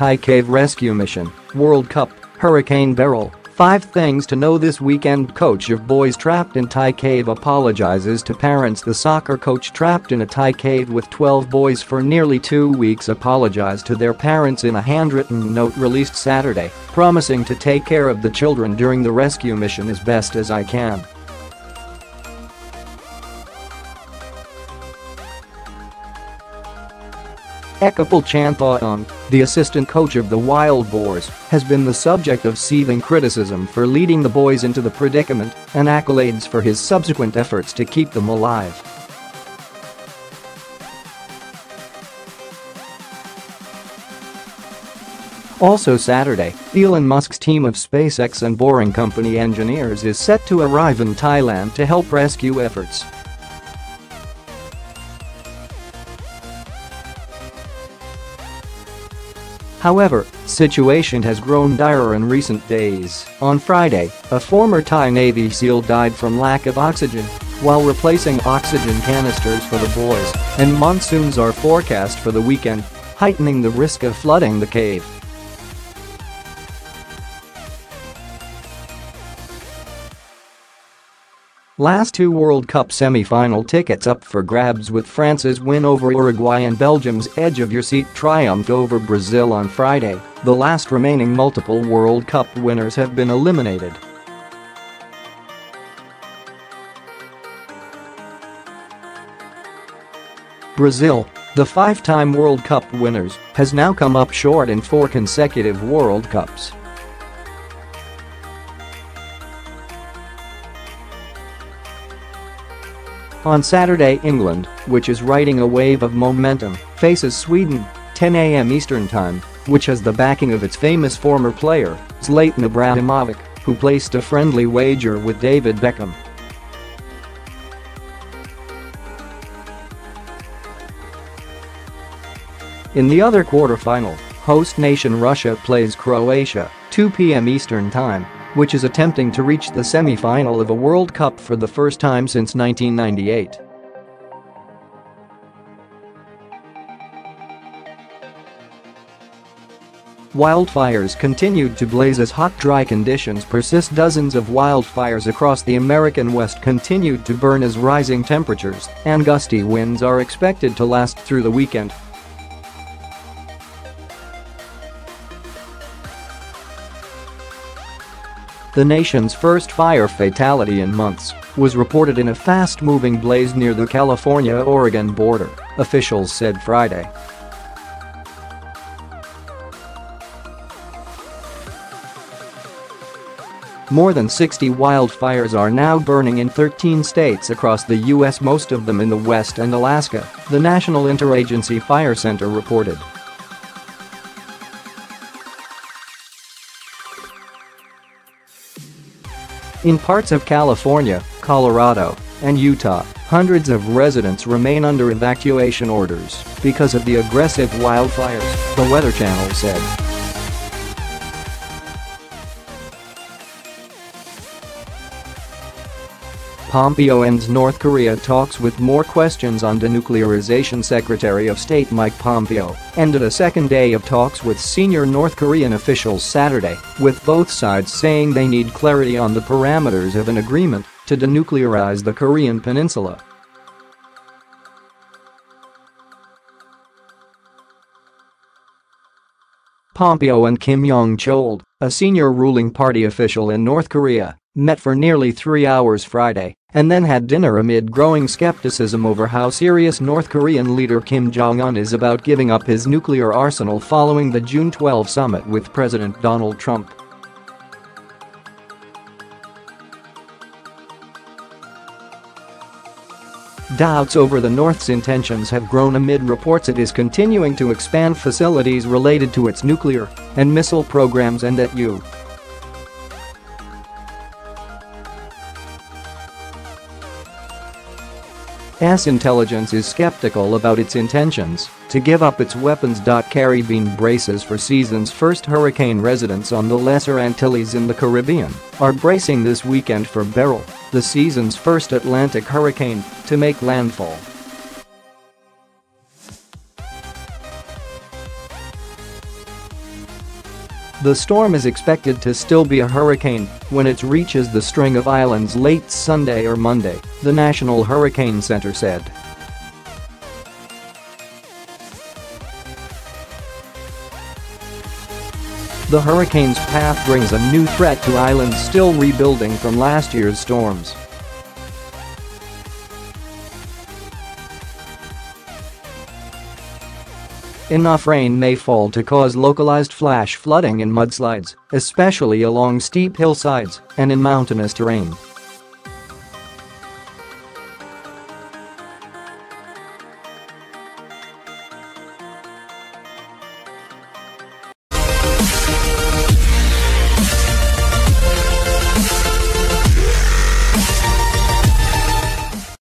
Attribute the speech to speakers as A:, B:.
A: Thai cave rescue mission, World Cup, Hurricane Beryl. 5 things to know this weekend. Coach of boys trapped in Thai cave apologizes to parents. The soccer coach trapped in a Thai cave with 12 boys for nearly 2 weeks apologized to their parents in a handwritten note released Saturday, promising to take care of the children during the rescue mission as best as I can. Ekapol Chanthawong, the assistant coach of the Wild Boars, has been the subject of seething criticism for leading the boys into the predicament and accolades for his subsequent efforts to keep them alive. Also Saturday, Elon Musk's team of SpaceX and Boring Company engineers is set to arrive in Thailand to help rescue efforts. However, situation has grown dire in recent days. On Friday, a former Thai Navy SEAL died from lack of oxygen while replacing oxygen canisters for the boys, and monsoons are forecast for the weekend, heightening the risk of flooding the cave. Last 2 World Cup semi-final tickets up for grabs with France's win over Uruguay and Belgium's edge-of-your-seat triumph over Brazil on Friday. The last remaining multiple World Cup winners have been eliminated. Brazil, the 5-time World Cup winners, has now come up short in 4 consecutive World Cups. On Saturday, England, which is riding a wave of momentum, faces Sweden, 10 a.m. Eastern Time, which has the backing of its famous former player, Zlatan Ibrahimovic, who placed a friendly wager with David Beckham. In the other quarterfinal, host nation Russia plays Croatia, 2 p.m. Eastern Time, which is attempting to reach the semi-final of a World Cup for the first time since 1998. Wildfires continued to blaze as hot, dry conditions persist. Dozens of wildfires across the American West continued to burn as rising temperatures and gusty winds are expected to last through the weekend. The nation's first fire fatality in months was reported in a fast-moving blaze near the California-Oregon border, officials said Friday. More than 60 wildfires are now burning in 13 states across the U.S., most of them in the West and Alaska, the National Interagency Fire Center reported. In parts of California, Colorado, and Utah, hundreds of residents remain under evacuation orders because of the aggressive wildfires, the Weather Channel said. Pompeo ends North Korea talks with more questions on denuclearization. Secretary of State Mike Pompeo ended a second day of talks with senior North Korean officials Saturday, with both sides saying they need clarity on the parameters of an agreement to denuclearize the Korean peninsula. Pompeo and Kim Jong Un, a senior ruling party official in North Korea, met for nearly 3 hours Friday and then had dinner amid growing skepticism over how serious North Korean leader Kim Jong Un is about giving up his nuclear arsenal following the June 12 summit with President Donald Trump. Doubts over the North's intentions have grown amid reports it is continuing to expand facilities related to its nuclear and missile programs and that U.S. intelligence is skeptical about its intentions to give up its weapons. Caribbean braces for season's first hurricane. Residents on the Lesser Antilles in the Caribbean are bracing this weekend for Beryl, the season's first Atlantic hurricane to make landfall. The storm is expected to still be a hurricane when it reaches the string of islands late Sunday or Monday, the National Hurricane Center said. The hurricane's path brings a new threat to islands still rebuilding from last year's storms. Enough rain may fall to cause localized flash flooding and mudslides, especially along steep hillsides and in mountainous terrain.